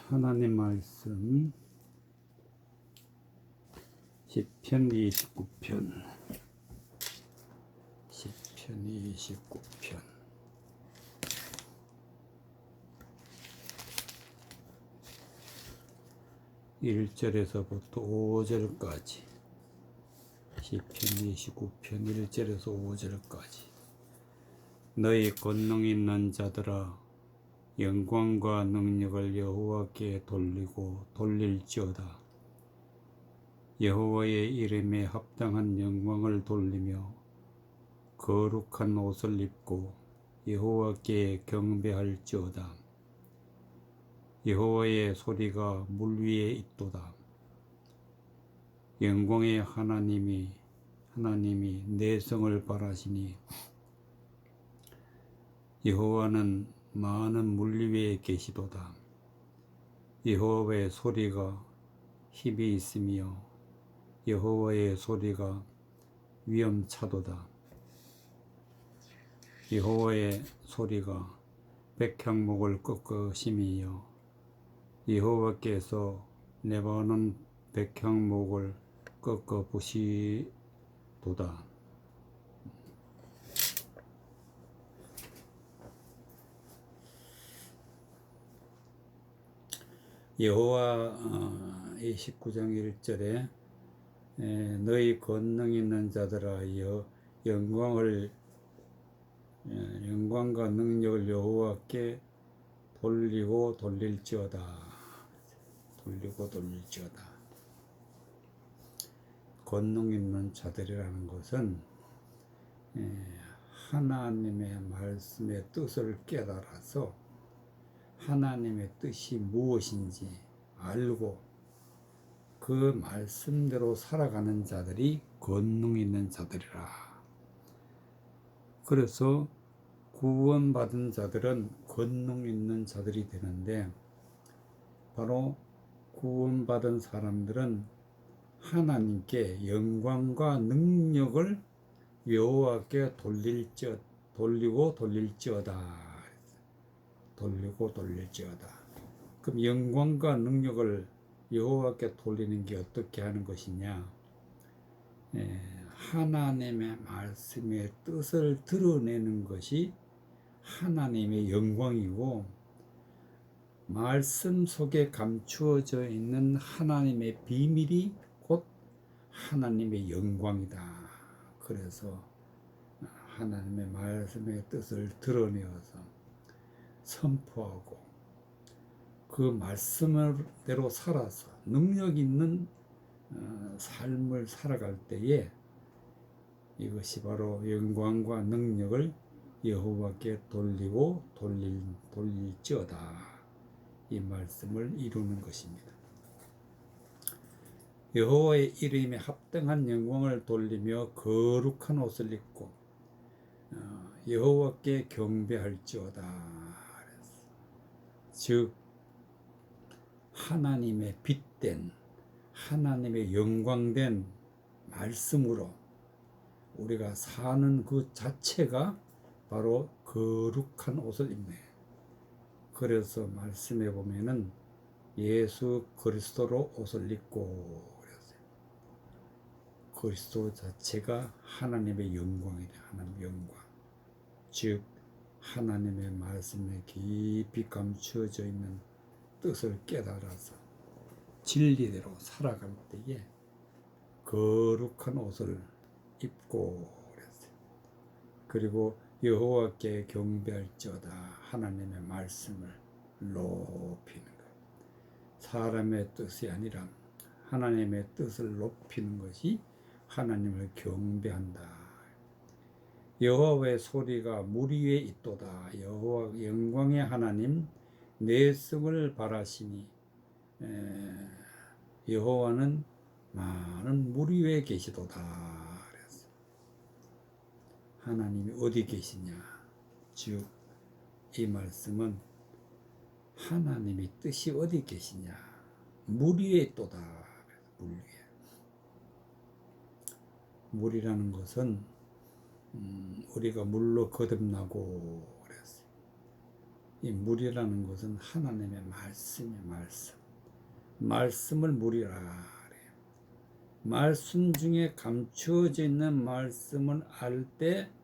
하나님 말씀 시편 29편 1절에서부터 5절까지 시편 29편 1절에서 5절까지 너희 권능 있는 자들아 영광과 능력을 여호와께 돌리고 돌릴지어다. 여호와의 이름에 합당한 영광을 돌리며 거룩한 옷을 입고 여호와께 경배할지어다. 여호와의 소리가 물 위에 있도다. 영광의 하나님이 내성을 바라시니 여호와는 많은 물 위에 계시도다. 여호와의 소리가 힘이 있으며 여호와의 소리가 위엄차도다. 여호와의 소리가 백향목을 꺾으심이요 여호와께서 레바논 백향목을 꺾어 부시도다. 여호와 19장 1절에 너희 권능 있는 자들아 영광과 능력을 여호와께 돌리고 돌릴지어다. 권능 있는 자들이라는 것은 하나님의 말씀의 뜻을 깨달아서 하나님의 뜻이 무엇인지 알고 그 말씀대로 살아가는 자들이 권능 있는 자들이라. 그래서 구원받은 자들은 권능 있는 자들이 되는데 바로 구원받은 사람들은 하나님께 영광과 능력을 여호와께 돌리고 돌릴지어다. 그럼 영광과 능력을 여호와께 돌리는 게 어떻게 하는 것이냐? 하나님의 말씀의 뜻을 드러내는 것이 하나님의 영광이고 말씀 속에 감추어져 있는 하나님의 비밀이 곧 하나님의 영광이다. 그래서 하나님의 말씀의 뜻을 드러내어서 선포하고 그 말씀대로 살아서 능력 있는 삶을 살아갈 때에 이것이 바로 영광과 능력을 여호와께 돌리고 돌릴지어다. 이 말씀을 이루는 것입니다. 여호와의 이름에 합당한 영광을 돌리며 거룩한 옷을 입고 여호와께 경배할지어다. 즉 하나님의 빛된 하나님의 영광된 말씀으로 우리가 사는 그 자체가 바로 거룩한 옷을 입네. 그래서 말씀에 보면은 예수 그리스도로 옷을 입고 그랬어요. 그리스도 자체가 하나님의 영광이래. 하나님의 영광. 즉 하나님의 말씀에 깊이 감추어져 있는 뜻을 깨달아서 진리대로 살아갈 때에 거룩한 옷을 입고 그랬어요. 그리고 여호와께 경배할지어다. 하나님의 말씀을 높이는 것. 사람의 뜻이 아니라 하나님의 뜻을 높이는 것이 하나님을 경배한다. 여호와의 소리가 물 위에 있도다. 여호와 영광의 하나님 내성을 바라시니 여호와는 많은 물 위에 계시도다. 그랬어요. 하나님이 어디 계시냐? 즉 이 말씀은 하나님의 뜻이 어디 계시냐? 물 위에 있도다. 물 위에. 물이라는 것은 우리가 물로 거듭나고 그랬어요. 이 물이라는 것은 하나님의 말씀이에요. 말씀을 물이라 그래요. 말씀 중에 감추어져 있는 말씀을 알 때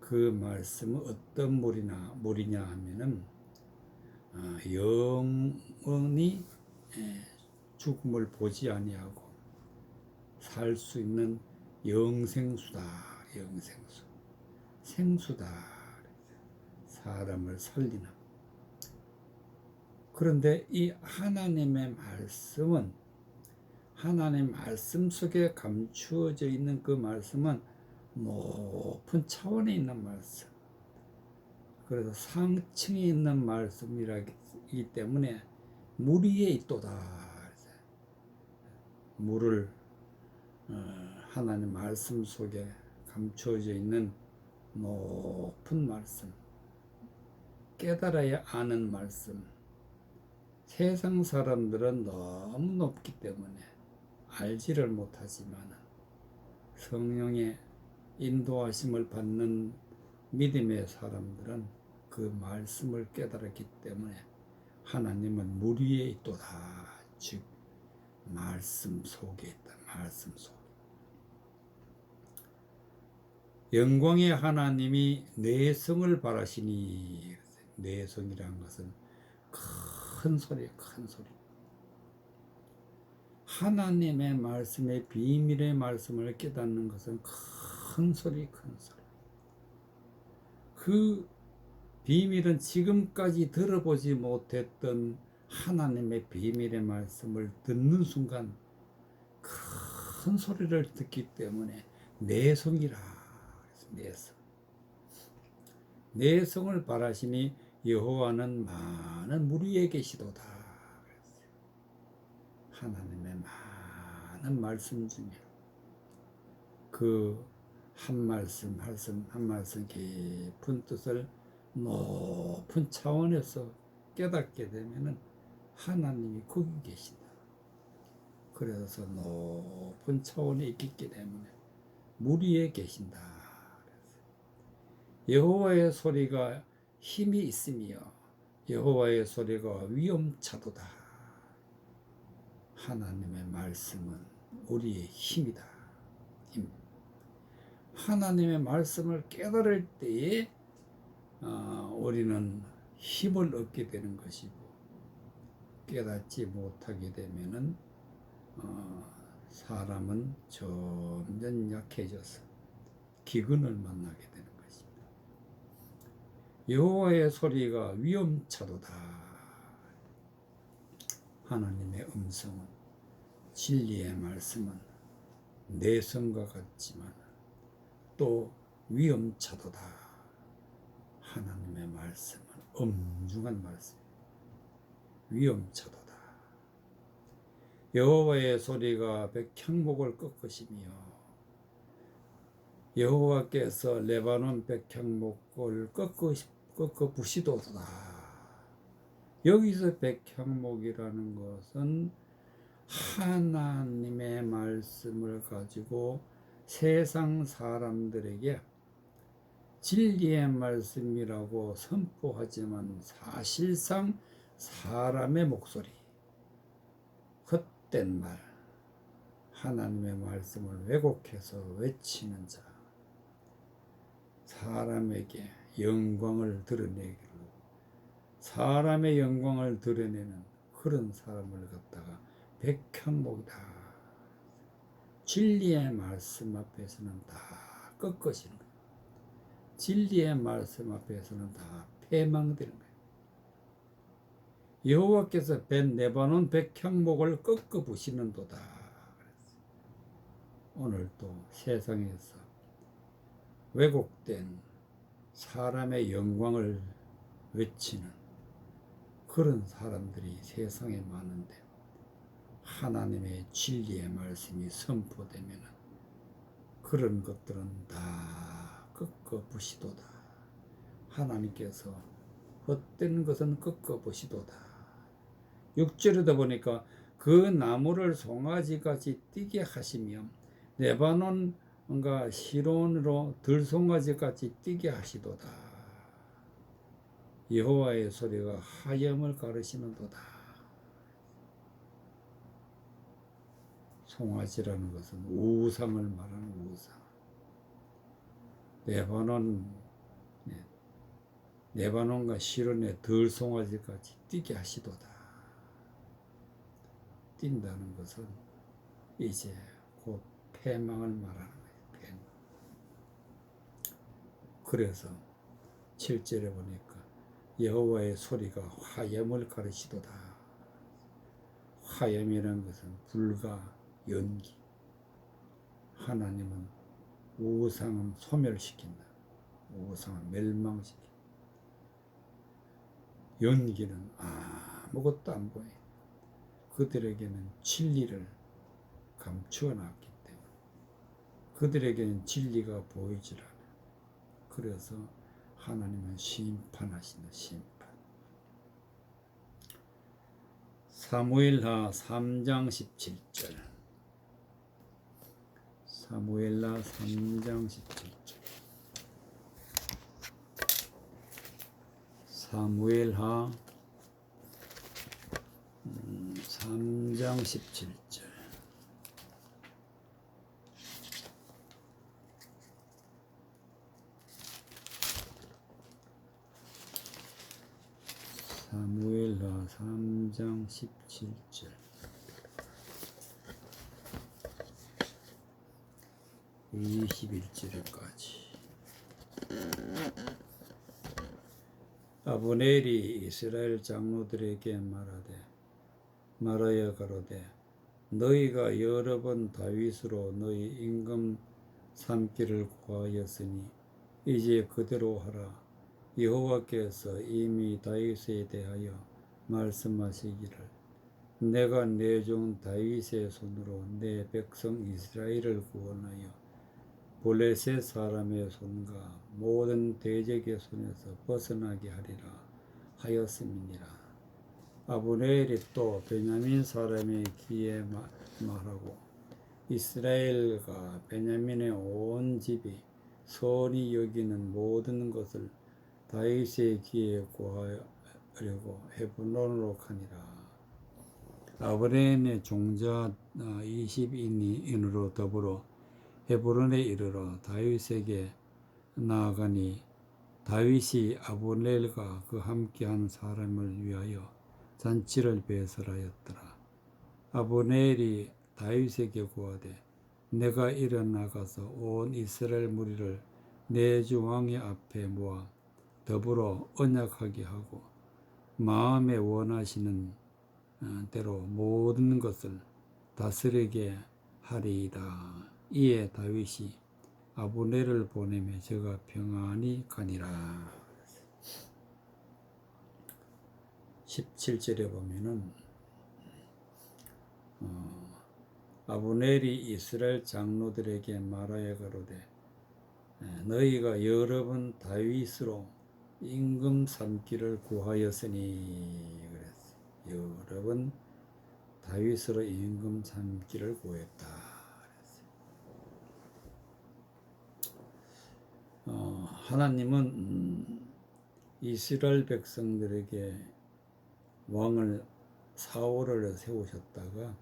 그 말씀은 어떤 물이냐 하면은 영원히 죽음을 보지 아니하고 살 수 있는 영생수다. 영생수. 생수다. 사람을 살리는. 그런데 이 하나님의 말씀은 하나님 말씀 속에 감추어져 있는 그 말씀은 높은 차원에 있는 말씀. 그래서 상층에 있는 말씀이기 때문에 물 위에 있도다. 물을 하나님 말씀 속에 감추어져 있는 높은 말씀, 깨달아야 아는 말씀. 세상 사람들은 너무 높기 때문에 알지를 못하지만 성령의 인도하심을 받는 믿음의 사람들은 그 말씀을 깨달았기 때문에 하나님은 물 위에 있도다. 즉 말씀 속에 있다. 말씀 속에. 영광의 하나님이 내성을 바라시니. 내성이라는 것은 큰 소리, 큰 소리. 하나님의 말씀의 비밀의 말씀을 깨닫는 것은 큰 소리, 큰 소리. 그 비밀은 지금까지 들어보지 못했던 하나님의 비밀의 말씀을 듣는 순간 큰 소리를 듣기 때문에 내성이라. 내성. 내성을 바라시니 여호와는 많은 물 위에 계시도다. 하나님의 많은 말씀 중에 그 한 말씀 깊은 뜻을 높은 차원에서 깨닫게 되면은 하나님이 거기 계신다. 그래서 높은 차원에 있기 때문에 물 위에 계신다. 여호와의 소리가 힘이 있으며 여호와의 소리가 위엄차도다. 하나님의 말씀은 우리의 힘이다. 힘. 하나님의 말씀을 깨달을 때에 우리는 힘을 얻게 되는 것이고 깨닫지 못하게 되면은 사람은 점점 약해져서 기근을 만나게 되는 것입니다. 여호와의 소리가 위엄차도다. 하나님의 음성은 진리의 말씀은 내성과 같지만 또 위엄차도다. 하나님의 말씀은 엄중한 말씀. 위엄차도다. 여호와의 소리가 백향목을 꺾으시며 여호와께서 레바논 백향목을 꺾어 부시도다. 여기서 백향목이라는 것은 하나님의 말씀을 가지고 세상 사람들에게 진리의 말씀이라고 선포하지만 사실상 사람의 목소리, 헛된 말, 하나님의 말씀을 왜곡해서 외치는 자, 사람에게 영광을 드러내기로 사람의 영광을 드러내는 그런 사람을 갖다가 백향목이다. 진리의 말씀 앞에서는 다 꺾어지는 거예요. 진리의 말씀 앞에서는 다 패망되는 거예요. 여호와께서 레바논 백향목을 꺾어 부시는도다. 오늘도 세상에서 왜곡된 사람의 영광을 외치는 그런 사람들이 세상에 많은데 하나님의 진리의 말씀이 선포되면 그런 것들은 다 꺾어 부시도다. 하나님께서 헛된 것은 꺾어 부시도다. 6절에다 보니까 그 나무를 송아지같이 뛰게 하시며 레바논과 시론으로 들송아지같이 뛰게 하시도다. 여호와의 소리가 하염을 가르치는도다. 송아지라는 것은 우상을 말하는 우상. 레바논과 시론의 들송아지같이 뛰게 하시도다. 뛴다는 것은 이제 곧 패망을 말하는 거예요. 패망. 그래서 7절에 보니까 여호와의 소리가 화염을 가르치도다. 화염이라는 것은 불과 연기. 하나님은 우상은 소멸시킨다. 우상은 멸망시킨다. 연기는 아무것도 안 보여. 그들에게는 진리를 감추어 놨기 때문에 그들에게는 진리가 보이질 않아. 그래서 하나님은 심판하신다. 심판. 사무엘하 3장 17절. 사무엘하 3장 17절. 사무엘하 3장 17절. 사무엘하 3장 17절. 21절까지. 아브넬이 이스라엘 장로들에게 말하여 가로되 너희가 여러 번 다윗으로 너희 임금 삼기를 구하였으니 이제 그대로 하라. 여호와께서 이미 다윗에 대하여 말씀하시기를 내가 내 종 다윗의 손으로 내 백성 이스라엘을 구원하여 블레셋 사람의 손과 모든 대적의 손에서 벗어나게 하리라 하였음이니라. 아브넬이 또 베냐민 사람의 귀에 말하고 이스라엘과 베냐민의 온 집이 선히 여기는 모든 것을 다윗의 귀에 구하려고 헤브론으로 가니라. 아브넬의 종자 20인으로 더불어 헤브론에 이르러 다윗에게 나아가니 다윗이 아브넬과 그 함께한 사람을 위하여 잔치를 배설하였더라. 아브넬이 다윗에게 구하되 내가 일어나가서 온 이스라엘 무리를 내 주 왕의 앞에 모아 더불어 언약하게 하고 마음에 원하시는 대로 모든 것을 다스리게 하리이다. 이에 다윗이 아브넬을 보내며 저가 평안히 가니라. 17절에 보면은 아브넬이 이스라엘 장로들에게 말하여 가로되 너희가 여러 번 다윗으로 임금 삼기를 구하였으니 그랬어요. 여러 번 다윗으로 임금 삼기를 구했다. 하나님은 이스라엘 백성들에게 왕을 사울을 세우셨다가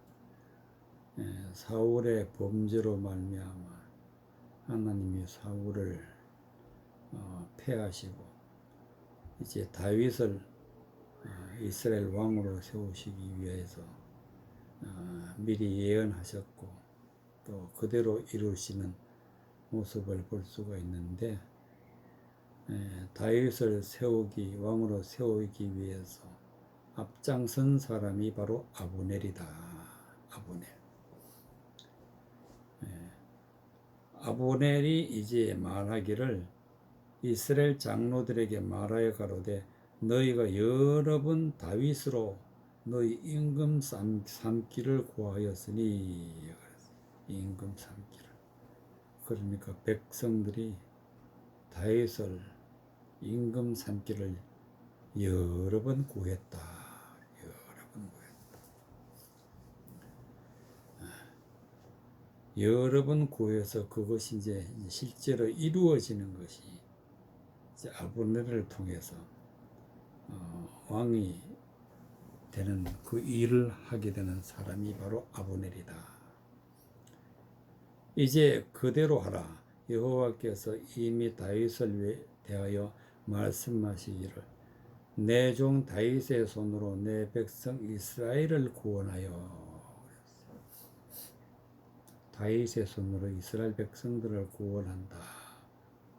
사울의 범죄로 말미암아 하나님이 사울을 패하시고 이제 다윗을 이스라엘 왕으로 세우시기 위해서 미리 예언하셨고 또 그대로 이루시는 모습을 볼 수가 있는데 다윗을 왕으로 세우기 위해서 앞장선 사람이 바로 아브넬이다. 아브넬이 이제 말하기를 이스라엘 장로들에게 말하여 가로되 너희가 여러 번 다윗으로 너희 임금 삼기를 구하였으니 임금 삼기를. 그러니까 백성들이 다윗을 임금 삼기를 여러 번 구했다. 여러 번 구해서 그것이 이제 실제로 이루어지는 것이 이제 아브넬을 통해서 왕이 되는 그 일을 하게 되는 사람이 바로 아브넬이다. 이제 그대로 하라. 여호와께서 이미 다윗을 대하여 말씀하시기를 내 종 다윗의 손으로 내 백성 이스라엘을 구원하여. 다윗의 손으로 이스라엘 백성들을 구원한다.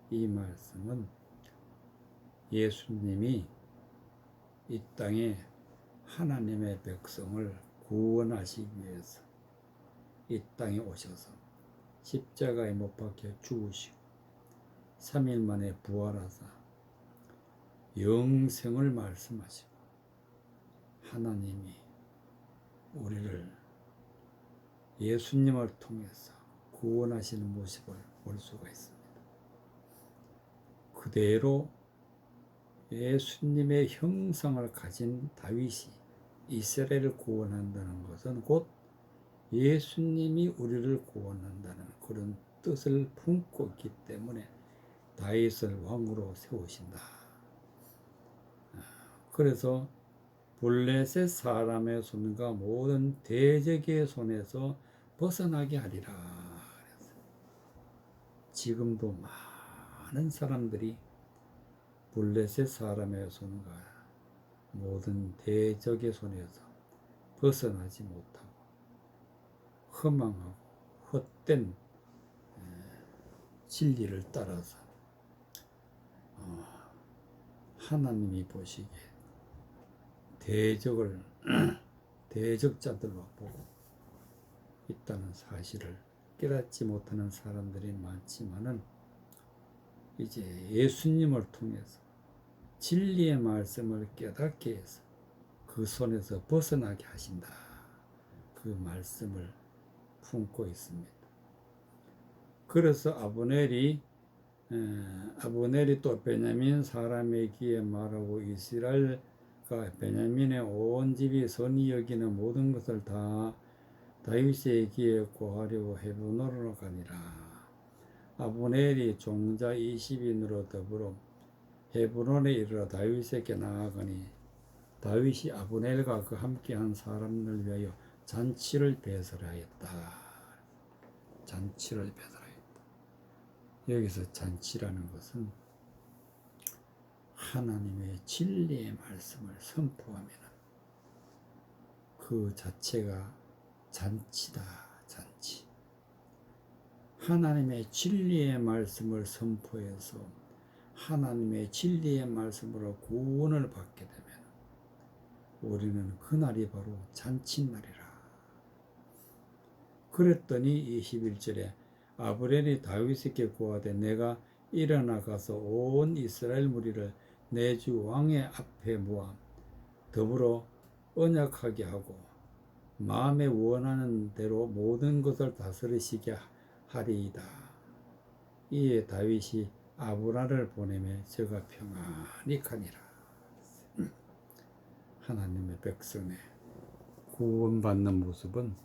이 말씀은 예수님이 이 땅에 하나님의 백성을 구원하시기 위해서 이 땅에 오셔서 십자가에 못 박혀 죽으시고 3일 만에 부활하사 영생을 말씀하시고 하나님이 우리를 예수님을 통해서 구원하시는 모습을 볼 수가 있습니다. 그대로 예수님의 형상을 가진 다윗이 이스라엘을 구원한다는 것은 곧 예수님이 우리를 구원한다는 그런 뜻을 품고 있기 때문에 다윗을 왕으로 세우신다. 그래서 블레셋 사람의 손과 모든 대적의 손에서 벗어나게 하리라. 지금도 많은 사람들이 블레셋 사람의 손과 모든 대적의 손에서 벗어나지 못하고 허망하고 헛된 진리를 따라서 하나님이 보시기에 대적자들로 보고 있다는 사실을 깨닫지 못하는 사람들이 많지만은 이제 예수님을 통해서 진리의 말씀을 깨닫게 해서 그 손에서 벗어나게 하신다. 그 말씀을 품고 있습니다. 그래서 아브넬이 또 베냐민 사람의 귀에 말하고 이스라엘과 베냐민의 온 집이 선히 여기는 모든 것을 다 다윗의 귀에 고하려고 헤브론으로 가니라. 아브넬이 종자 20인으로 더불어 헤브론에 이르러 다윗에게 나아가니 다윗이 아브넬과 그 함께한 사람을 위하여 잔치를 배설하였다. 잔치를 배설하였다. 여기서 잔치라는 것은 하나님의 진리의 말씀을 선포하면 그 자체가 잔치다. 잔치. 하나님의 진리의 말씀을 선포해서 하나님의 진리의 말씀으로 구원을 받게 되면 우리는 그날이 바로 잔치날이라. 그랬더니 21절에 아브넬이 다윗에게 고하되 내가 일어나 가서 온 이스라엘 무리를 내 주 왕의 앞에 모아 더불어 언약하게 하고 마음에 원하는 대로 모든 것을 다스리시게 하리이다. 이에 다윗이 아브넬을 보내매 저가 평안히 가니라. 하나님의 백성의 구원받는 모습은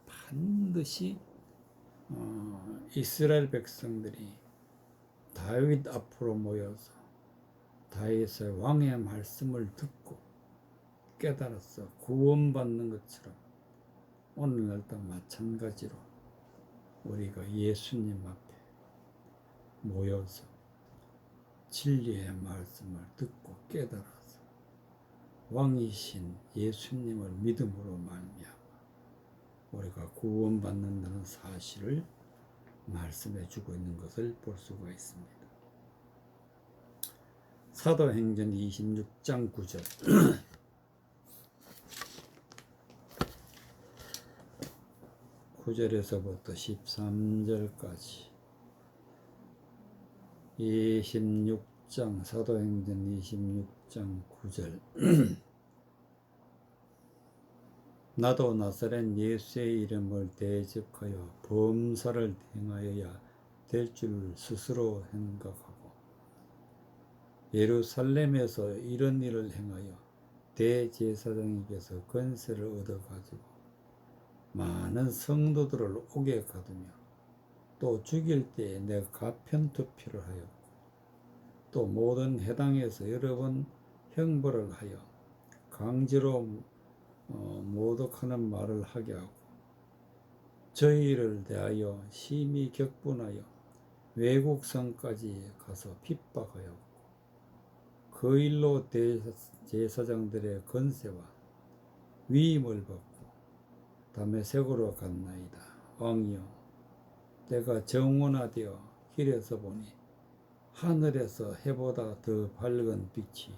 반드시 이스라엘 백성들이 다윗 앞으로 모여서 다윗의 왕의 말씀을 듣고 깨달아서 구원받는 것처럼 오늘날도 마찬가지로 우리가 예수님 앞에 모여서 진리의 말씀을 듣고 깨달아서 왕이신 예수님을 믿음으로 말미암아 우리가 구원받는다는 사실을 말씀해 주고 있는 것을 볼 수가 있습니다. 사도행전 26장 9절 (9절에서부터) 13절까지 26장 사도행전 26장 9절 나도 나사렛 예수의 이름을 대적하여 범사를 행하여야 될 줄 스스로 생각하고 예루살렘에서 이런 일을 행하여 대제사장에게서 권세를 얻어가지고 많은 성도들을 오게 가두며 또 죽일 때에 내가 가편투표를 하였고 또 모든 회당에서 여러 번 형벌을 하여 강제로 모독하는 말을 하게 하고 저희를 대하여 심히 격분하여 외국 성까지 가서 핍박하였고 그 일로 대제사장들의 권세와 위임을 받고 다메섹으로 갔나이다. 왕이여, 내가 정원화되어 길에서 보니 하늘에서 해보다 더 밝은 빛이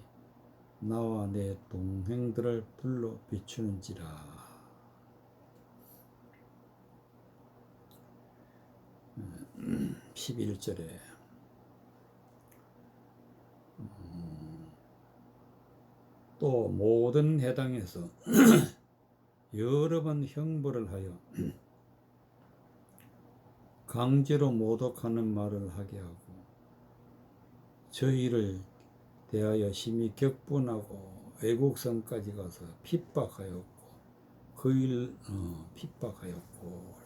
나와 내 동행들을 불러 비추는지라. 11절에 또 모든 회당에서 여러 번 형벌을 하여 강제로 모독하는 말을 하게 하고 저희를 대하여 심히 격분하고 외국성까지 가서 핍박하였고 그 일 핍박하였고.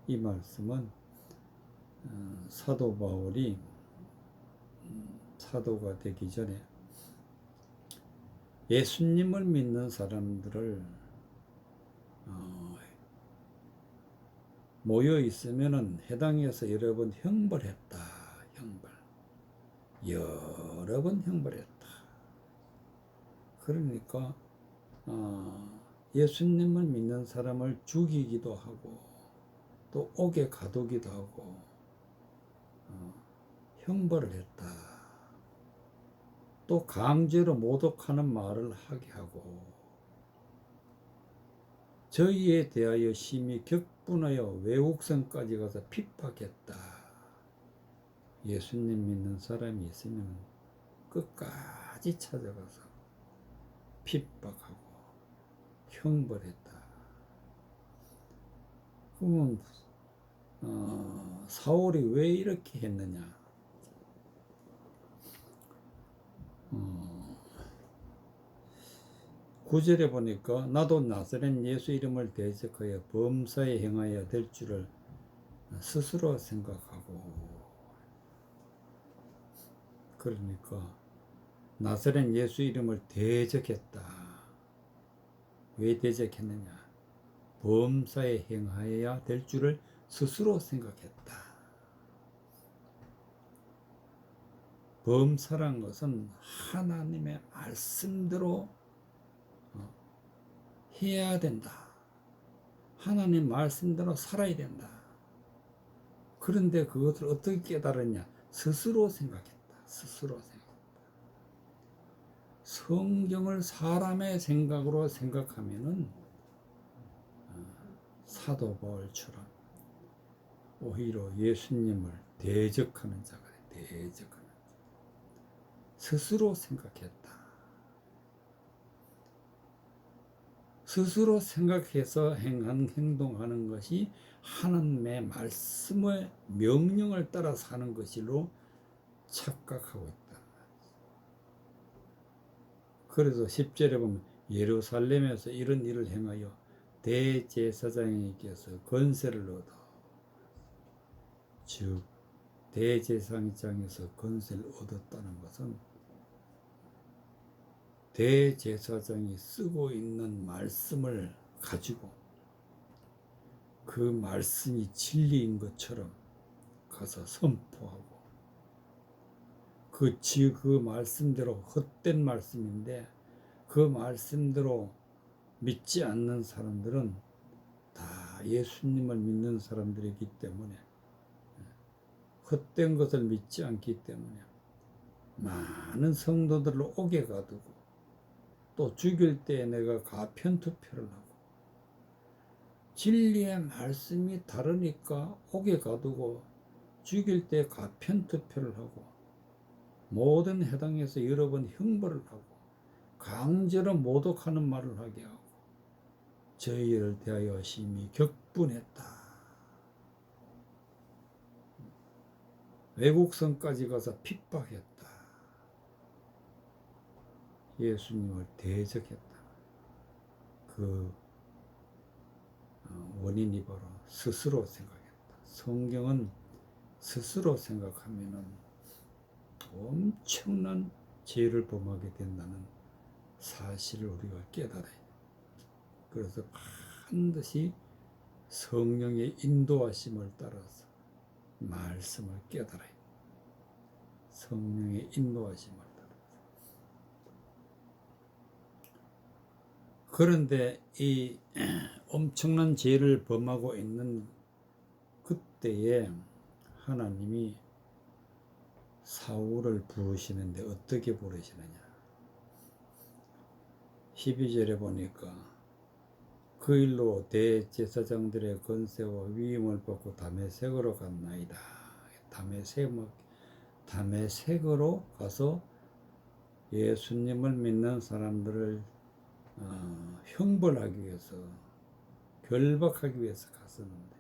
이 말씀은 사도 바울이 사도가 되기 전에 예수님을 믿는 사람들을 모여 있으면은 해당에서 여러 번 형벌했다. 여러 번 형벌했다. 그러니까 예수님을 믿는 사람을 죽이기도 하고 또 옥에 가두기도 하고 형벌을 했다. 또 강제로 모독하는 말을 하게 하고 저희에 대하여 심히 격분하여 외국성까지 가서 핍박했다. 예수님 믿는 사람이 있으면 끝까지 찾아가서 핍박하고 형벌했다. 그러면 사울이 왜 이렇게 했느냐? 9절에 보니까 나도 나사렛 예수 이름을 대적하여 범사에 행하여야 될 줄을 스스로 생각하고. 그러니까 나사렛 예수 이름을 대적했다. 왜 대적했느냐? 범사에 행하여야 될 줄을 스스로 생각했다. 범사란 것은 하나님의 말씀대로 해야 된다. 하나님 말씀대로 살아야 된다. 그런데 그것을 어떻게 깨달았냐? 스스로 생각했다. 스스로 생각했다. 성경을 사람의 생각으로 생각하면은 사도 바울처럼 오히려 예수님을 대적하는 자가 돼. 대적하는 자. 스스로 생각했다. 스스로 생각해서 행동하는 것이 하나님의 말씀의 명령을 따라 사는 것으로 착각하고 있다. 그래서 10절에 보면 예루살렘에서 이런 일을 행하여 대제사장에게서 권세를 얻어, 즉 대제사장에서 권세를 얻었다는 것은 대제사장이 쓰고 있는 말씀을 가지고 그 말씀이 진리인 것처럼 가서 선포하고 그 말씀대로 헛된 말씀인데 그 말씀대로 믿지 않는 사람들은 다 예수님을 믿는 사람들이기 때문에 헛된 것을 믿지 않기 때문에 많은 성도들을 옥에 가두고 또 죽일 때 내가 가편투표를 하고 진리의 말씀이 다르니까 옥에 가두고 죽일 때 가편투표를 하고 모든 해당에서 여러 번 형벌을 하고 강제로 모독하는 말을 하게 하고 저희를 대하여 심히 격분했다. 외국성까지 가서 핍박했다. 예수님을 대적했다. 그 원인이 바로 스스로 생각했다. 성경은 스스로 생각하면은 엄청난 죄를 범하게 된다는 사실을 우리가 깨달아야 돼. 그래서 반드시 성령의 인도하심을 따라서 말씀을 깨달아야 돼. 성령의 인도하심을 따라서. 그런데 이 엄청난 죄를 범하고 있는 그때에 하나님이 사울을 부르시는데 어떻게 부르시느냐. 12절에 보니까 그 일로 대제사장들의 권세와 위임을 받고 다메섹으로 갔나이다. 다메섹으로 가서 예수님을 믿는 사람들을 형벌하기 위해서, 결박하기 위해서 갔었는데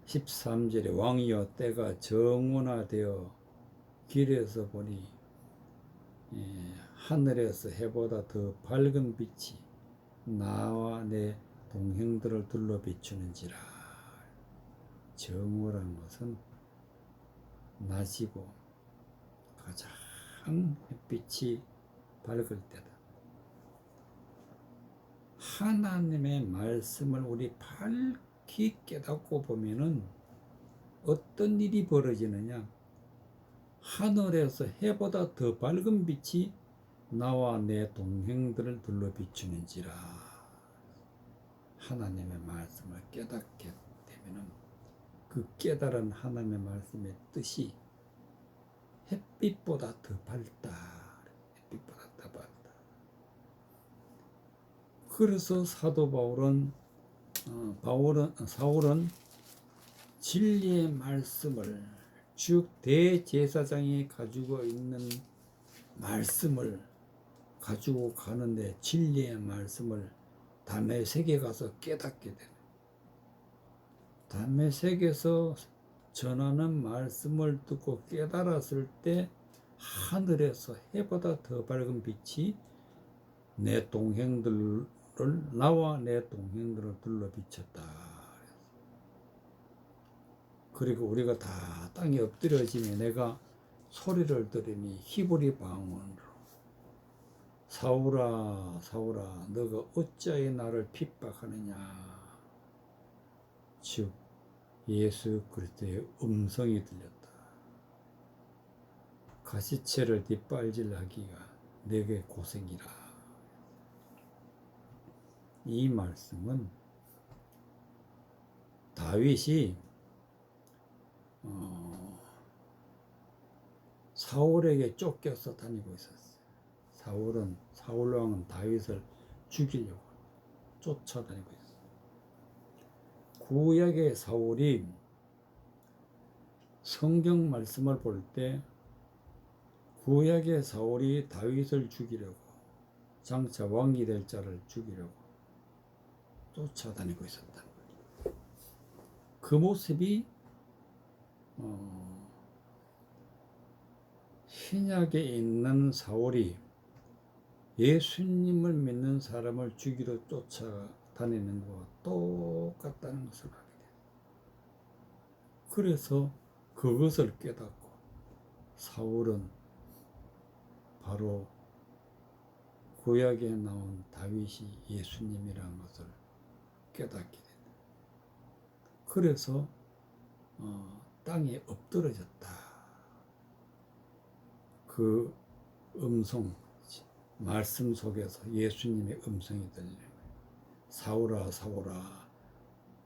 13절에 왕이여 때가 정오나되어 길에서 보니 하늘에서 해보다 더 밝은 빛이 나와 내 동행들을 둘러 비추는지라. 정오라는 것은 낮이고 가장 햇빛이 밝을 때다. 하나님의 말씀을 우리 밝히 깨닫고 보면은 어떤 일이 벌어지느냐. 하늘에서 해보다 더 밝은 빛이 나와 내 동행들을 둘러 비추는지라. 하나님의 말씀을 깨닫게 되면은 그 깨달은 하나님의 말씀의 뜻이 햇빛보다 더 밝다. 햇빛보다 더 밝다. 그래서 사도 사울은 진리의 말씀을, 즉 대제사장이 가지고 있는 말씀을 가지고 가는데, 진리의 말씀을 다메섹에 가서 깨닫게 되는, 다메섹에서 전하는 말씀을 듣고 깨달았을 때 하늘에서 해보다 더 밝은 빛이 나와 내 동행들을 둘러 비쳤다. 그리고 우리가 다 땅에 엎드려지며 내가 소리를 들으니 히브리 방언으로 사울아 사울아 너가 어찌하여 나를 핍박하느냐. 즉 예수 그리스도의 음성이 들렸다. 가시채를 뒷발질하기가 내게 고생이라. 이 말씀은 다윗이 사울에게 쫓겨서 다니고 있었어요. 사울 왕은 다윗을 죽이려고 쫓아다니고 있었어요. 구약의 사울이 성경 말씀을 볼 때 구약의 사울이 다윗을 죽이려고, 장차 왕이 될 자를 죽이려고 쫓아다니고 있었다는 거예요. 그 모습이 신약에 있는 사울이 예수님을 믿는 사람을 죽이러 쫓아다니는 것과 똑같다는 것을 알게 돼요. 그래서 그것을 깨닫고 사울은 바로 구약에 나온 다윗이 예수님이라는 것을 깨닫게 된다. 그래서 땅에 엎드러졌다. 그 음성, 말씀 속에서 예수님의 음성이 들리는 거예요. 사울아 사울아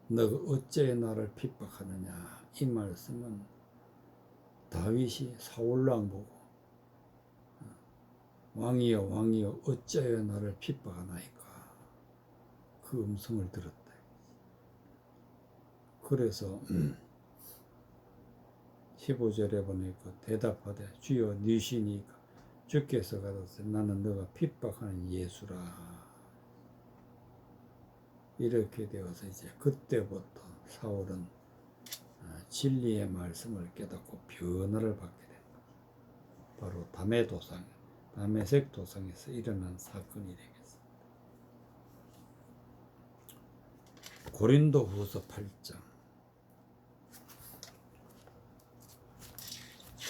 너가 어찌 나를 핍박하느냐. 이 말씀은 다윗이 사울왕 보고 왕이여 왕이여 어찌하여 나를 핍박하나이까. 그 음성을 들었다. 그래서 15절에 보니까 대답하되 주여 니시니까 주께서 가라사대 나는 너가 핍박하는 예수라. 이렇게 되어서 이제 그때부터 사울은 진리의 말씀을 깨닫고 변화를 받게 된 거예요. 바로 다메섹 도상에서 일어난 사건이 되겠습니다. 고린도후서 8장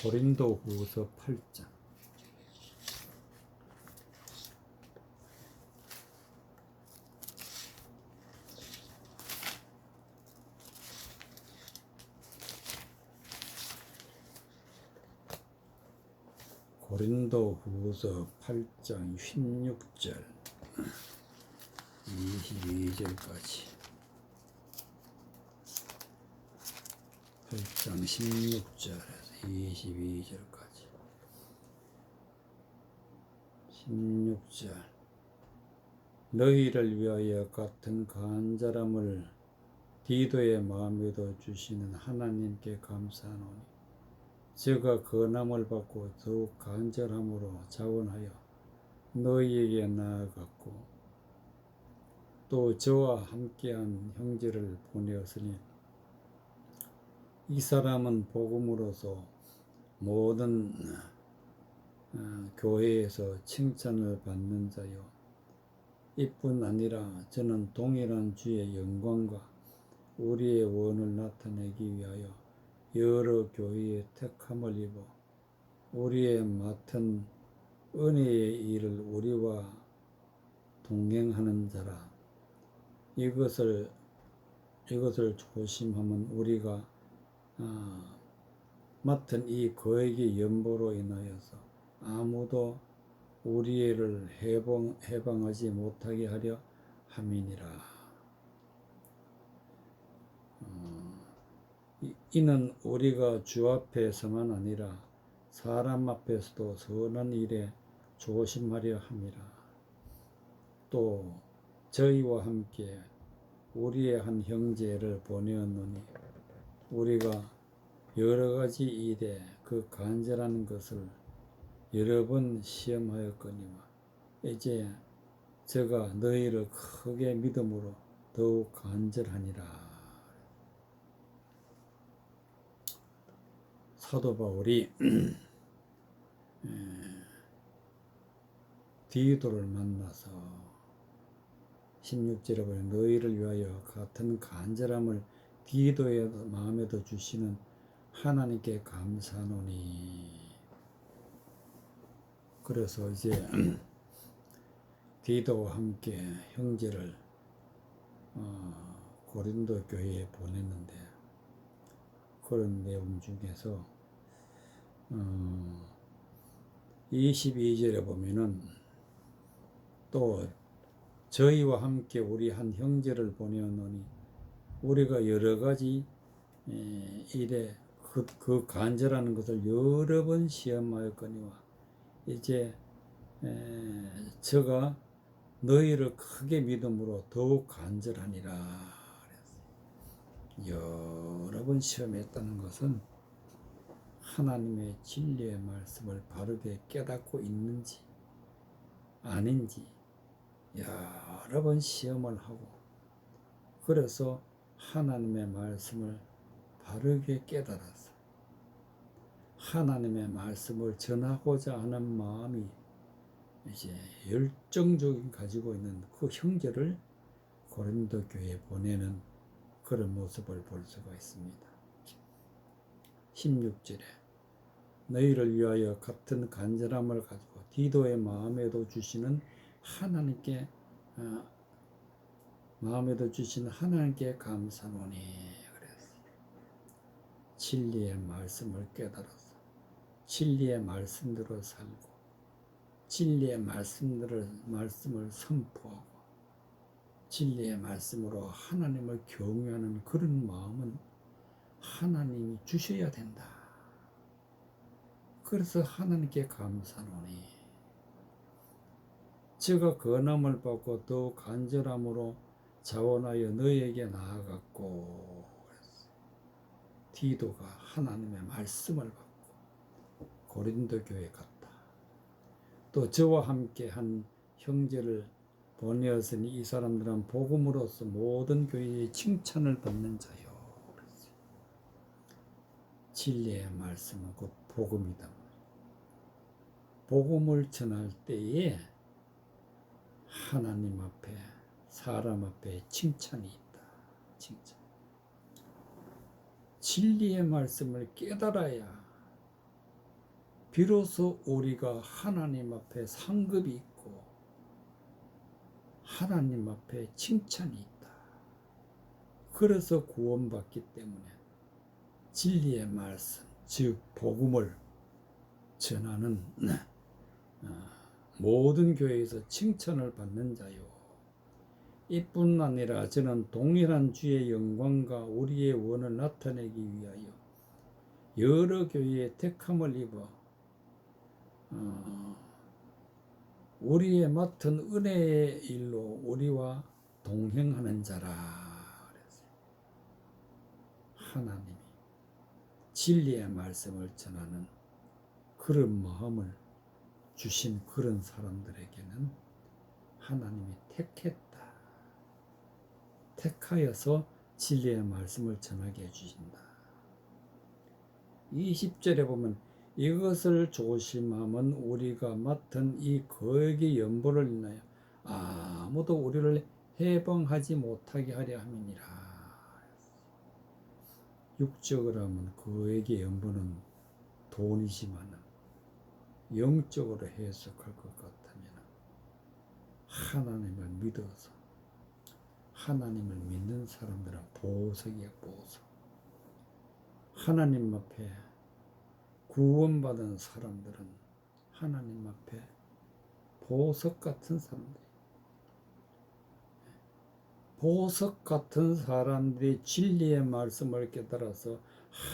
고린도후서 8장. 고린도후서 8장 16절 22절까지. 8장 16절에서 22절까지. 16절. 너희를 위하여 같은 간절함을 디도의 마음에도 주시는 하나님께 감사하노니 제가 권함을 받고 더욱 간절함으로 자원하여 너희에게 나아갔고 또 저와 함께한 형제를 보내었으니 이 사람은 복음으로서 모든 교회에서 칭찬을 받는 자요 이뿐 아니라 저는 동일한 주의 영광과 우리의 원을 나타내기 위하여 여러 교회의 택함을 입어 우리의 맡은 은혜의 일을 우리와 동행하는 자라. 이것을 조심하면 우리가 맡은 이 거액의 연보로 인하여서 아무도 우리를 해방하지 못하게 하려 함이니라. 이는 우리가 주 앞에서만 아니라 사람 앞에서도 선한 일에 조심하려 함이라. 또 저희와 함께 우리의 한 형제를 보내었노니 우리가 여러 가지 일에 그 간절한 것을 여러 번 시험하였거니와 이제 제가 너희를 크게 믿음으로 더욱 간절하니라. 사도 바울이 디도를 만나서 16절에 보면 너희를 위하여 같은 간절함을 디도의 마음에도 주시는 하나님께 감사하노니. 그래서 이제 디도와 함께 형제를 고린도 교회에 보냈는데 그런 내용 중에서 22절에 보면은 또 저희와 함께 우리 한 형제를 보내었노니 우리가 여러 가지 일에 그 간절하는 것을 여러 번 시험하였거니와 이제 저가 너희를 크게 믿음으로 더욱 간절하니라. 여러 번 시험했다는 것은 하나님의 진리의 말씀을 바르게 깨닫고 있는지 아닌지 여러 번 시험을 하고 그래서 하나님의 말씀을 바르게 깨달아서 하나님의 말씀을 전하고자 하는 마음이 이제 열정적인 가지고 있는 그 형제를 고린도 교회에 보내는 그런 모습을 볼 수가 있습니다. 16절에 너희를 위하여 같은 간절함을 가지고 디도의 마음에도 주시는 하나님께 감사노니. 그래서 진리의 말씀을 깨달아서 진리의 말씀대로 살고 진리의 말씀을 선포하고 진리의 말씀으로 하나님을 경외하는 그런 마음은 하나님이 주셔야 된다. 그래서 하나님께 감사노니 제가 권함을 받고 더 간절함으로 자원하여 너에게 나아갔고 디도가 하나님의 말씀을 받고 고린도 교회에 갔다. 또 저와 함께 한 형제를 보내었으니 이 사람들은 복음으로서 모든 교회의 칭찬을 받는 자요. 진리의 말씀은 곧 복음이다. 복음을 전할 때에 하나님 앞에 사람 앞에 칭찬이 있다. 칭찬. 진리의 말씀을 깨달아야 비로소 우리가 하나님 앞에 상급이 있고 하나님 앞에 칭찬이 있다. 그래서 구원받기 때문에 진리의 말씀, 즉 복음을 전하는 모든 교회에서 칭찬을 받는 자요. 이뿐 아니라 저는 동일한 주의 영광과 우리의 원을 나타내기 위하여 여러 교회의 택함을 입어 우리의 맡은 은혜의 일로 우리와 동행하는 자라. 그랬어요. 하나님이 진리의 말씀을 전하는 그런 마음을 주신 그런 사람들에게는 하나님이 택했다. 택하여서 진리의 말씀을 전하게 해주신다. 20절에 보면 이것을 조심하면 우리가 맡은 이 거액의 연보를 인하여 아무도 우리를 해방하지 못하게 하려 함이니라. 육적으로 하면 거액의 연보는 돈이지만 영적으로 해석할 것 같으면 하나님을 믿어서 하나님을 믿는 사람들은 보석이야, 보석. 하나님 앞에 구원받은 사람들은 하나님 앞에 보석 같은 사람들. 보석 같은 사람들이 진리의 말씀을 깨달아서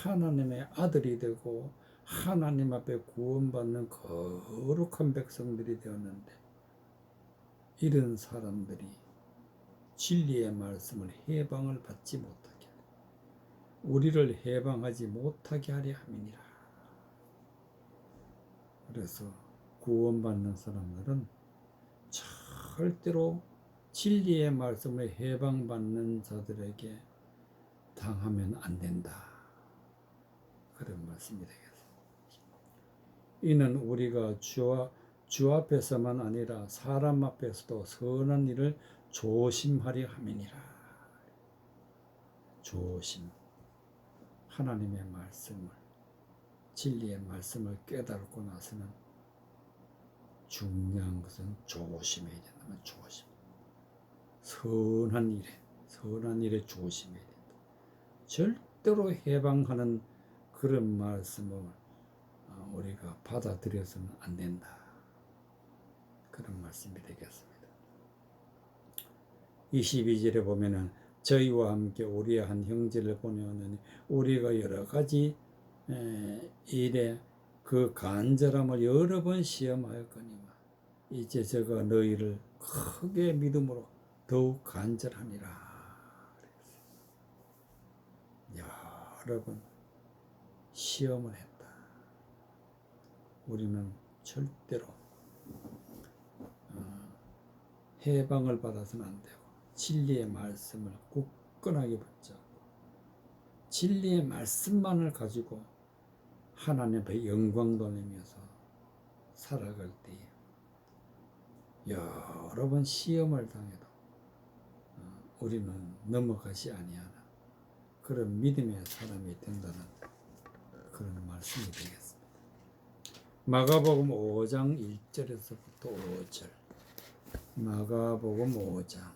하나님의 아들이 되고 하나님 앞에 구원받는 거룩한 백성들이 되었는데, 이런 사람들이 진리의 말씀을 해방을 받지 못하게 하려, 우리를 해방하지 못하게 하려 함이니라. 그래서 구원받는 사람들은 절대로 진리의 말씀을 해방받는 자들에게 당하면 안 된다. 그런 말씀이 되겠습니다. 이는 우리가 주 앞에서만 아니라 사람 앞에서도 선한 일을 조심하려 함이니라. 조심. 하나님의 말씀을, 진리의 말씀을 깨달고 나서는 중요한 것은 조심해야 된다면 조심. 선한 일에 조심해야 된다. 절대로 해방하는 그런 말씀을 우리가 받아들여서는 안 된다. 그런 말씀이 되겠습니다. 22절에 보면은 저희와 함께 우리의 한 형제를 보내오느니 우리가 여러 가지 일에 그 간절함을 여러 번 시험하였거니와 이제 저가 너희를 크게 믿음으로 더욱 간절하니라. 여러 번 시험을 했다. 우리는 절대로 해방을 받아서는 안 되고 진리의 말씀을 굳건하게 붙잡고 진리의 말씀만을 가지고 하나님 앞에 영광 돌리면서 살아갈 때에 여러 번 시험을 당해도 우리는 넘어가지 아니하는 그런 믿음의 사람이 된다는 그런 말씀이 되겠습니다. 마가복음 5장 1절에서부터 5절. 마가복음 5장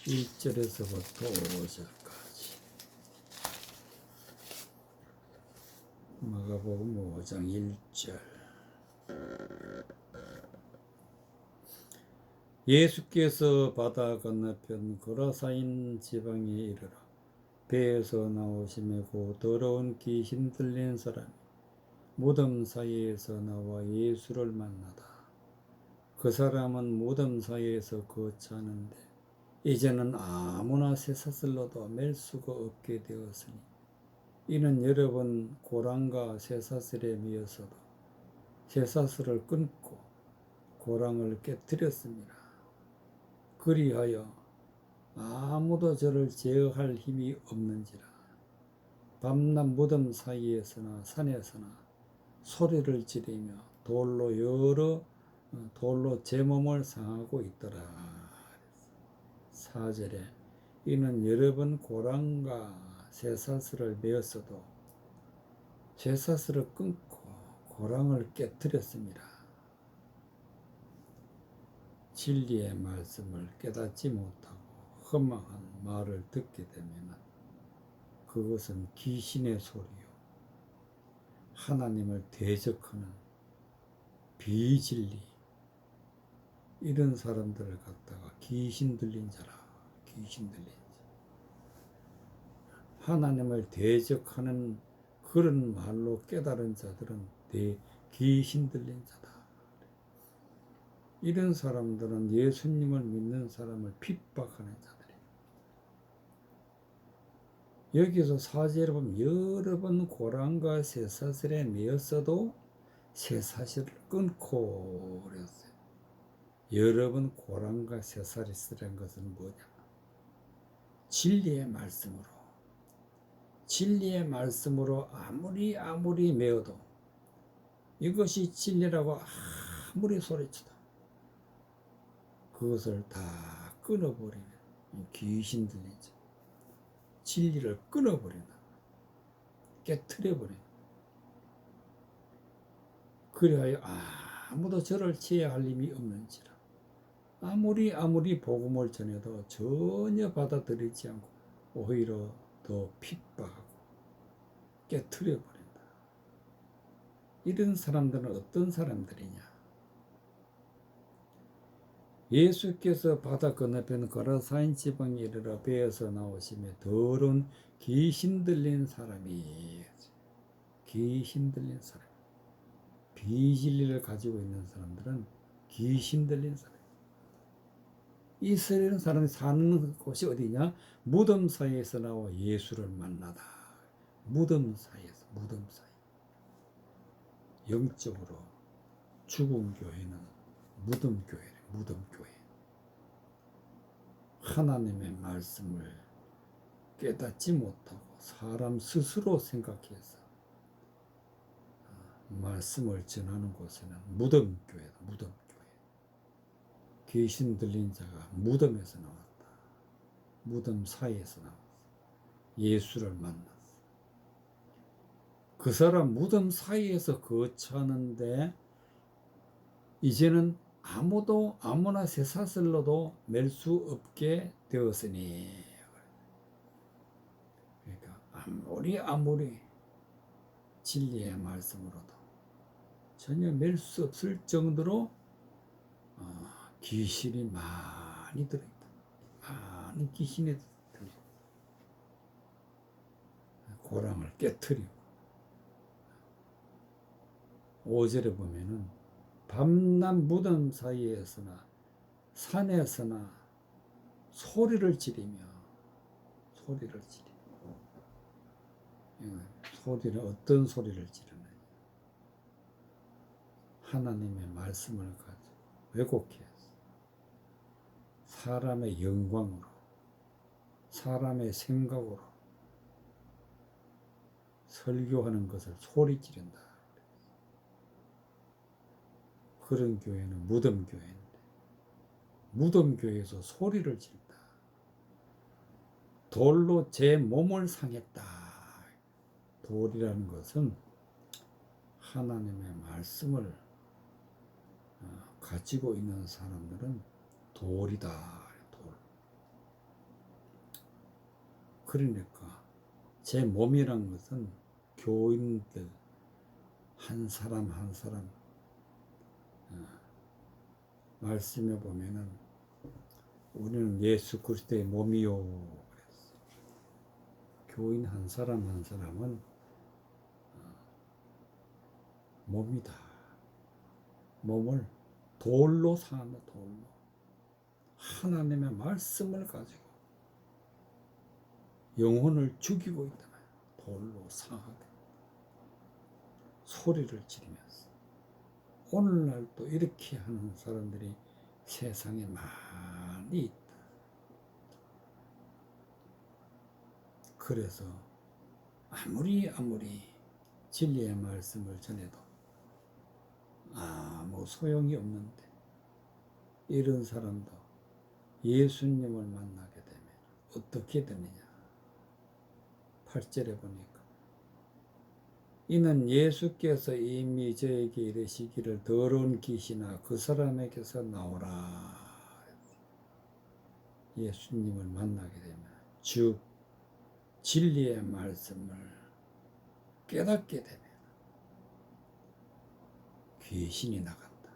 1절에서부터 5절까지. 마가복음 5장 1절. 예수께서 바다 건너편 거라사인 지방에 이르러 배에서 나오시매 고 더러운 귀신 들린 사람이 무덤 사이에서 나와 예수를 만나다. 그 사람은 무덤 사이에서 거처하는데 이제는 아무나 쇠사슬로도 맬 수가 없게 되었으니 이는 여러 번 고랑과 쇠사슬에 미어서도 쇠사슬을 끊고 고랑을 깨뜨렸습니다. 그리하여 아무도 저를 제어할 힘이 없는지라. 밤낮 무덤 사이에서나 산에서나 소리를 지르며 돌로 제 몸을 상하고 있더라. 4절에 이는 여러 번 고랑과 쇠사슬을 메었어도 쇠사슬을 끊고 고랑을 깨뜨렸습니다. 진리의 말씀을 깨닫지 못하고 험한 말을 듣게 되면 그것은 귀신의 소리요, 하나님을 대적하는 비진리, 이런 사람들을 갖다가 귀신 들린 자라, 귀신 들린 자. 하나님을 대적하는 그런 말로 깨달은 자들은 귀신 들린 자다. 이런 사람들은 예수님을 믿는 사람을 핍박하는 자들이에요. 여기서 사제를 보면 여러 번 고랑과 쇠사슬에 매었어도 쇠사슬을 끊고 그랬어요. 여러 번 고랑과 쇠사슬이라는 것은 뭐냐? 진리의 말씀으로 아무리 매어도 이것이 진리라고 아무리 소리쳐도 그것을 다 끊어버리는 귀신 들린 자, 진리를 끊어버린다, 깨트려버린다. 그래야 아무도 저를 제어할 힘이 없는지라 아무리 복음을 전해도 전혀 받아들이지 않고 오히려 더 핍박하고 깨트려버린다. 이런 사람들은 어떤 사람들이냐? 예수께서 바다 건너편 거라사인 지방에 이르러 배에서 나오시며 더러운 귀신 들린 사람이, 귀신 들린 사람, 비진리를 가지고 있는 사람들은 귀신 들린 사람. 이스라엘 사람이 사는 곳이 어디냐? 무덤 사이에서 나와 예수를 만나다. 무덤 사이에서, 무덤 사이. 영적으로 죽은 교회는 무덤 교회래, 무덤 교회. 하나님의 말씀을 깨닫지 못하고 사람 스스로 생각해서 말씀을 전하는 곳에는 무덤 교회다, 무덤 교회. 귀신 들린 자가 무덤에서 나왔다. 무덤 사이에서 나왔어. 예수를 만났어. 그 사람 무덤 사이에서 거처하는데 이제는 아무도 아무나 쇠사슬로도 맬 수 없게 되었으니, 그러니까 아무리 진리의 말씀으로도 전혀 맬 수 없을 정도로 귀신이 많이 들어있다. 많은 귀신이 들어있다. 고랑을 깨트리고 5절에 보면은 밤낮 무덤 사이에서나 산에서나 소리를 지르며 소리는 어떤 소리를 지르느냐? 하나님의 말씀을 가지고 왜곡해서 사람의 영광으로, 사람의 생각으로 설교하는 것을 소리 지른다. 그런 교회는 무덤 교회인데, 무덤 교회에서 소리를 지른다. 돌로 제 몸을 상했다. 돌이라는 것은 하나님의 말씀을 가지고 있는 사람들은 돌이다. 돌. 그러니까 제 몸이란 것은 교인들 한 사람 한 사람 말씀에 보면은 우리는 예수 그리스도의 몸이요 그랬어. 교인 한 사람 한 사람은 몸이다. 몸을 돌로 상한다. 돌로. 하나님의 말씀을 가지고 영혼을 죽이고 있다. 돌로 상하게 소리를 지르면서. 오늘날도 이렇게 하는 사람들이 세상에 많이 있다. 그래서 아무리 진리의 말씀을 전해도 아무 소용이 없는데, 이런 사람도 예수님을 만나게 되면 어떻게 되느냐? 8절에 보니까 이는 예수께서 이미 저에게 이르시기를 더러운 귀신아 그 사람에게서 나오라. 예수님을 만나게 되면 즉 진리의 말씀을 깨닫게 되면 귀신이 나간다.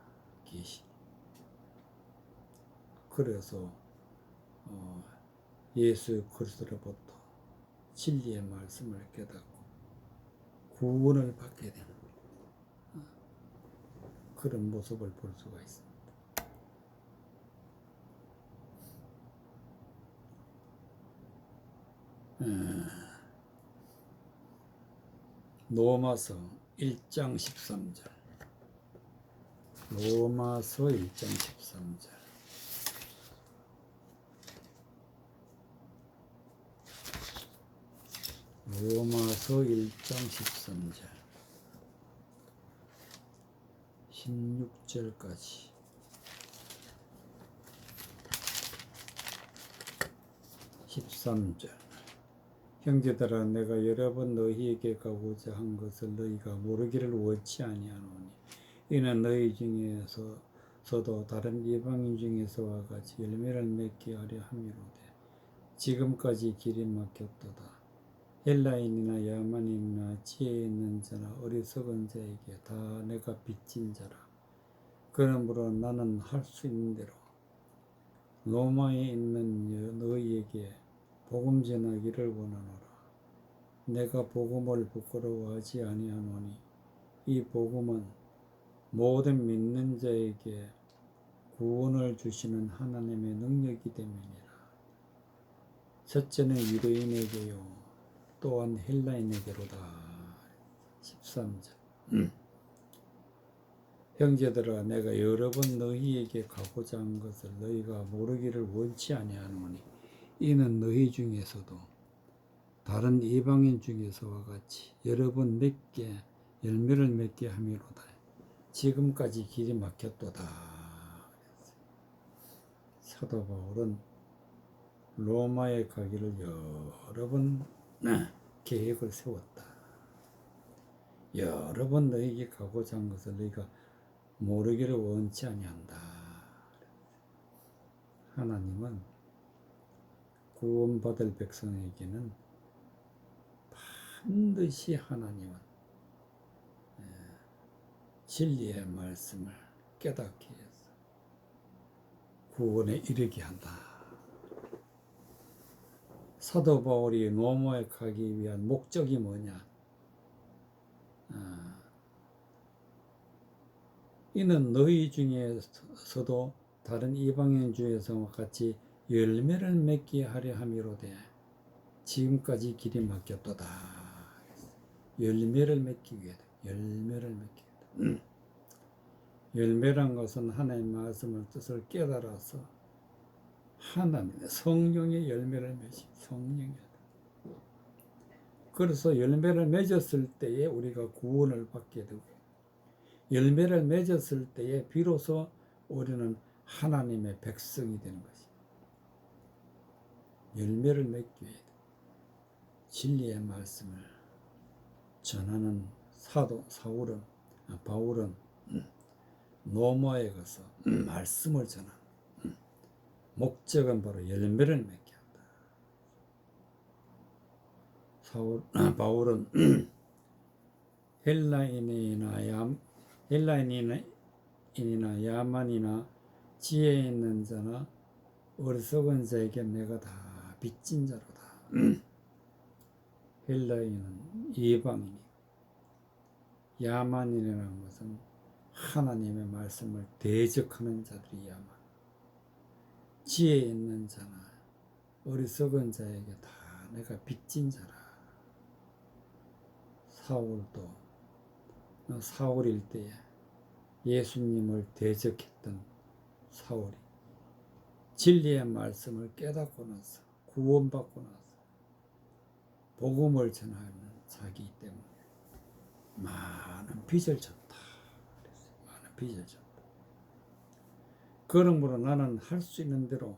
귀신. 그래서 예수 그리스도로부터 진리의 말씀을 깨닫고 구원을 받게 되는 그런 모습을 볼 수가 있습니다. 로마서 1장 13절. 로마서 1장 13절. 로마서 1장 13절 16절까지 13절 형제들아 내가 여러 번 너희에게 가고자 한 것을 너희가 모르기를 원치 아니하노니 이는 너희 중에서도 다른 이방인 중에서와 같이 열매를 맺게 하려 함이로되 지금까지 길이 막혔도다. 헬라인이나 야만인이나 지혜 있는 자나 어리석은 자에게 다 내가 빚진 자라. 그러므로 나는 할 수 있는 대로 로마에 있는 너희에게 복음 전하기를 원하노라. 내가 복음을 부끄러워하지 아니하노니 이 복음은 모든 믿는 자에게 구원을 주시는 하나님의 능력이 됨이니라. 첫째는 유대인에게요 또한 헬라인에게로다. 13절 형제들아 내가 여러 번 너희에게 가고자 한 것을 너희가 모르기를 원치 아니하노니 이는 너희 중에서도 다른 이방인 중에서와 같이 여러 번 열매를 맺게 함이로다. 지금까지 길이 막혔도다. 사도 바울은 로마에 가기를 여러 번 계획을 세웠다. 여러 번 너희에게 가고자 한 것을 너희가 모르기를 원치 아니한다. 하나님은 구원받을 백성에게는 반드시 하나님은 진리의 말씀을 깨닫게 해서 구원에 이르게 한다. 사도 바울이 로마에 가기 위한 목적이 뭐냐? 이는 너희 중에서도 다른 이방인 중에서와 같이 열매를 맺게 하려 함이로되 지금까지 길이 막혔도다. 열매를 맺기 위해 열매를 맺기 위해 열매란 것은 하나님의 말씀을 뜻을 깨달아서 하나님의 성령의 열매를 맺지 성령의 그래서 열매를 맺었을 때에 우리가 구원을 받게 되고 열매를 맺었을 때에 비로소 우리는 하나님의 백성이 되는 것입니다. 열매를 맺기 위해 진리의 말씀을 전하는 바울은 로마에 가서 말씀을 전하는 목적은 바로 열매를 맺게 한다. 바울은 헬라인이나 야만이나 지혜 있는 자나 어리석은 자에게 내가 다 빚진 자로다. 헬라인은 이방인이 야만인이라는 것은 하나님의 말씀을 대적하는 자들이 야만 지혜 있는 자나 어리석은 자에게 다 내가 빚진 자라. 사울일 때에 예수님을 대적했던 사울이 진리의 말씀을 깨닫고 나서 구원받고 나서 복음을 전하는 자기 때문에 많은 빚을 졌다. 많은 빚을 졌다. 그러므로 나는 할 수 있는 대로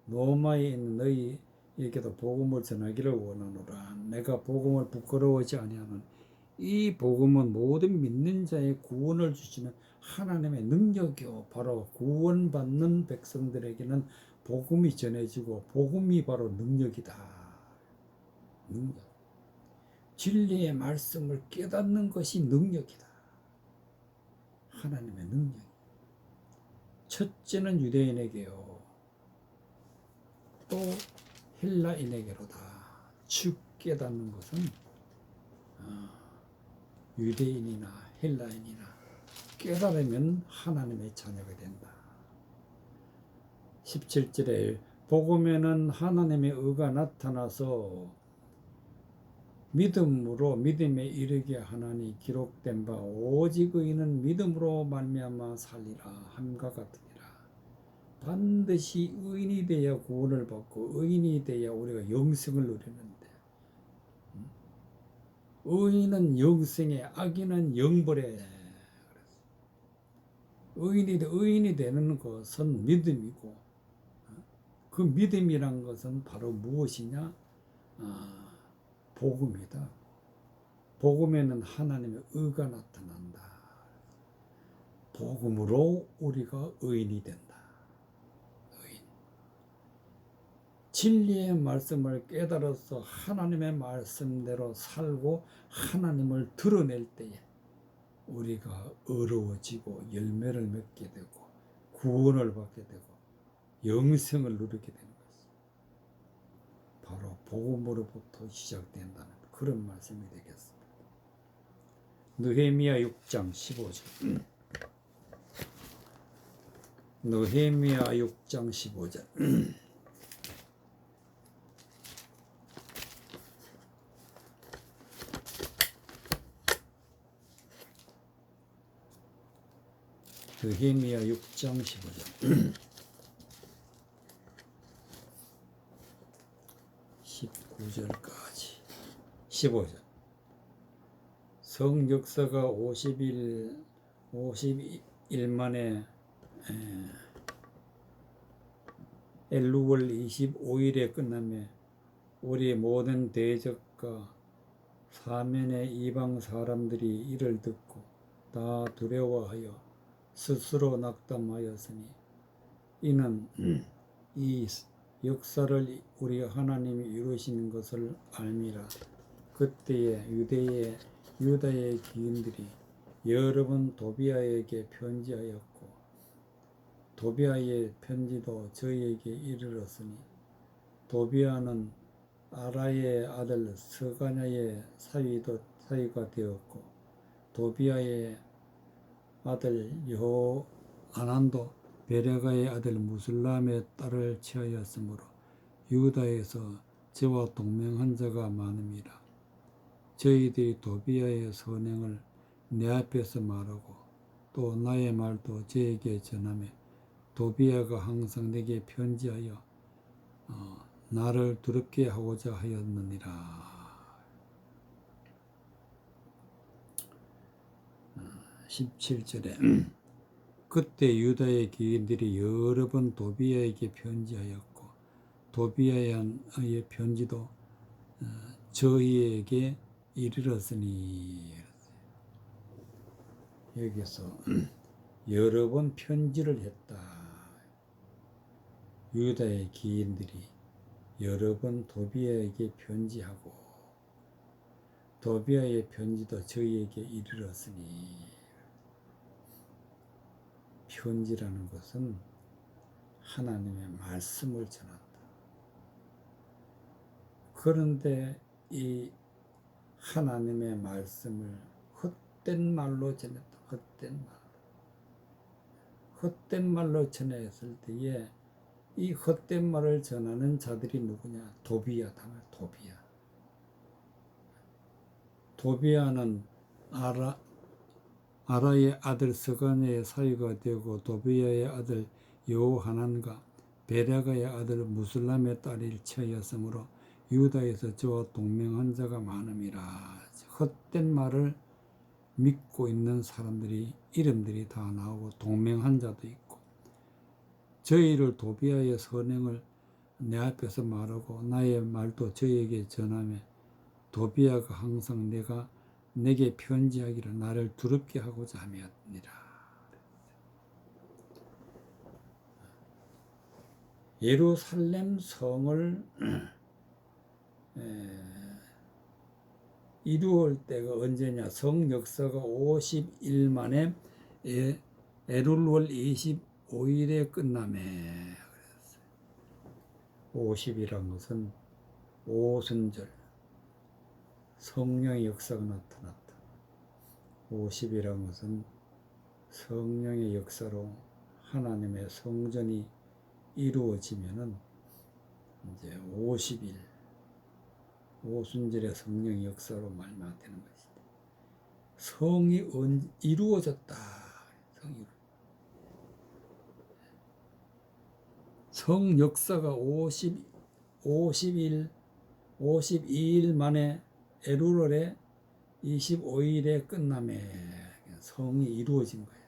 로마에 있는 너희에게도 복음을 전하기를 원하노라. 내가 복음을 부끄러워하지 아니하는 이 복음은 모든 믿는 자의 구원을 주시는 하나님의 능력이요. 바로 구원받는 백성들에게는 복음이 전해지고 복음이 바로 능력이다. 능력. 진리의 말씀을 깨닫는 것이 능력이다. 하나님의 능력. 첫째는 유대인에게요. 또 헬라인에게로다. 즉 깨닫는 것은 유대인이나 헬라인이나 깨달으면 하나님의 자녀가 된다. 17절에 복음에는 하나님의 의가 나타나서 믿음으로 믿음에 이르게 하나니 기록된 바 오직 의인은 믿음으로 말미암아 살리라 함과 같으니라. 반드시 의인이 되어야 구원을 받고 의인이 되어야 우리가 영생을 누리는데 의인은 영생에 악인은 영벌에. 의인이 되는 것은 믿음이고 그 믿음이란 것은 바로 무엇이냐? 복음이다. 복음에는 하나님의 의가 나타난다. 복음으로 우리가 의인이 된다. 의인. 진리의 말씀을 깨달아서 하나님의 말씀대로 살고 하나님을 드러낼 때에 우리가 어려워지고 열매를 맺게 되고 구원을 받게 되고 영생을 누리게 되는 것입니다. 바로 복음으로부터 시작된다는 그런 말씀이 되겠습니다. 느헤미야 6장 15절. 느헤미야 6장 15절. 느헤미야 6장 15절. 19절까지 15절. 성역사가 50일 만에 엘루월 25일에 끝나며 우리 모든 대적과 사면의 이방 사람들이 이를 듣고 다 두려워하여 스스로 낙담하였으니 이는 이 역사를 우리 하나님이 이루시는 것을 알미라. 그때에 유다의 기인들이 여러 번 도비아에게 편지하였고 도비아의 편지도 저희에게 이르렀으니 도비아는 아라의 아들 스가냐의 사위가 되었고 도비아의 아들 여호아난도 베레가의 아들 무슬람의 딸을 취하였으므로 유다에서 저와 동맹한 자가 많음이라. 저희들이 도비아의 선행을 내 앞에서 말하고 또 나의 말도 저에게 전하며 도비아가 항상 내게 편지하여 나를 두렵게 하고자 하였느니라. 17절에 그때 유다의 기인들이 여러 번 도비아에게 편지하였고 도비아의 편지도 저희에게 이르렀으니. 여기서 여러 번 편지를 했다. 유다의 기인들이 여러 번 도비아에게 편지하고 도비아의 편지도 저희에게 이르렀으니. 편지라는 것은 하나님의 말씀을 전한다. 그런데 이 하나님의 말씀을 헛된 말로 전했다. 헛된 말로 전했을 때에 이 헛된 말을 전하는 자들이 누구냐? 도비아다. 도비아는 아라의 아들 스가냐의 사위가 되고 도비아의 아들 여호하난과 베레가의 아들 무슬람의 딸을 취하였으므로 유다에서 저와 동맹한 자가 많음이라. 헛된 말을 믿고 있는 사람들이 이름들이 다 나오고 동맹한 자도 있고 저희를 도비아의 선행을 내 앞에서 말하고 나의 말도 저희에게 전하며 도비아가 항상 내가 내게 편지하기를 나를 두렵게 하고자 함이었니라. 예루살렘 성을 이루을 때가 언제냐? 성 역사가 50일 만에 에룰월 25일에 끝나매. 50이란 것은 오순절 성령의 역사가 나타났다. 50이란 것은 성령의 역사로 하나님의 성전이 이루어지면은 이제 50일 오순절의 성령의 역사로 말미암는 것이다. 성이 이루어졌다. 성 역사가 52일 만에 에루월에 25일에 끝남에 성이 이루어진 거예요.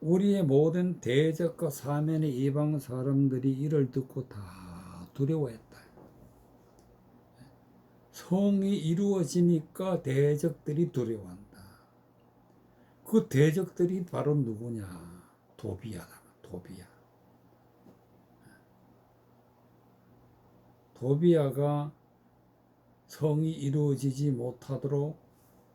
우리의 모든 대적과 사면의 이방 사람들이 이를 듣고 다 두려워했다. 성이 이루어지니까 대적들이 두려워한다. 그 대적들이 바로 누구냐? 도비야다. 도비야가 성이 이루어지지 못하도록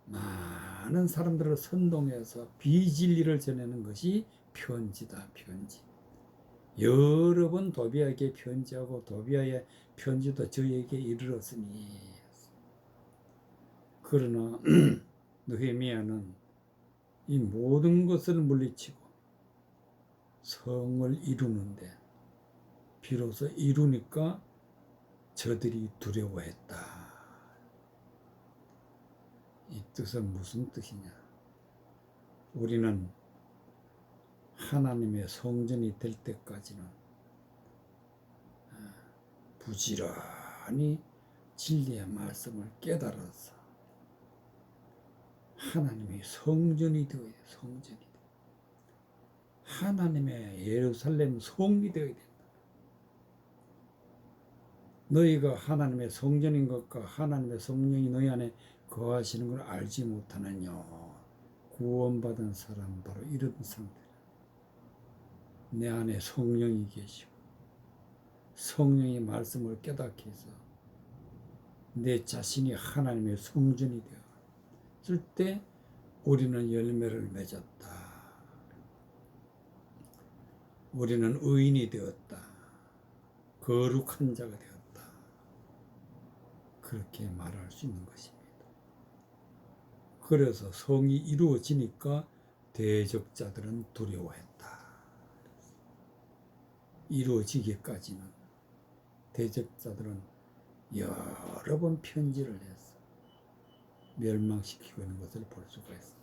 많은 사람들을 선동해서 비진리를 전하는 것이 편지다. 편지. 여러 번 도비야에게 편지하고 도비야의 편지도 저에게 이르렀으니. 그러나 느헤미야는 이 모든 것을 물리치고 성을 이루는데 비로소 이루니까 저들이 두려워했다. 이 뜻은 무슨 뜻이냐? 우리는 하나님의 성전이 될 때까지는 부지런히 진리의 말씀을 깨달아서 하나님의 성전이 되어야 돼. 성전이 돼. 하나님의 예루살렘 성이 되어야 된다. 너희가 하나님의 성전인 것과 하나님의 성령이 너희 안에 거하시는 걸 알지 못하느냐. 구원받은 사람 바로 이런 상태. 내 안에 성령이 계시고 성령의 말씀을 깨닫게 해서 내 자신이 하나님의 성전이 되었을 때 우리는 열매를 맺었다. 우리는 의인이 되었다. 거룩한 자가 되었다. 그렇게 말할 수 있는 것입니다. 그래서 성이 이루어지니까 대적자들은 두려워했다. 이루어지기까지는 대적자들은 여러 번 편지를 해서 멸망시키고 있는 것을 볼 수가 있습니다.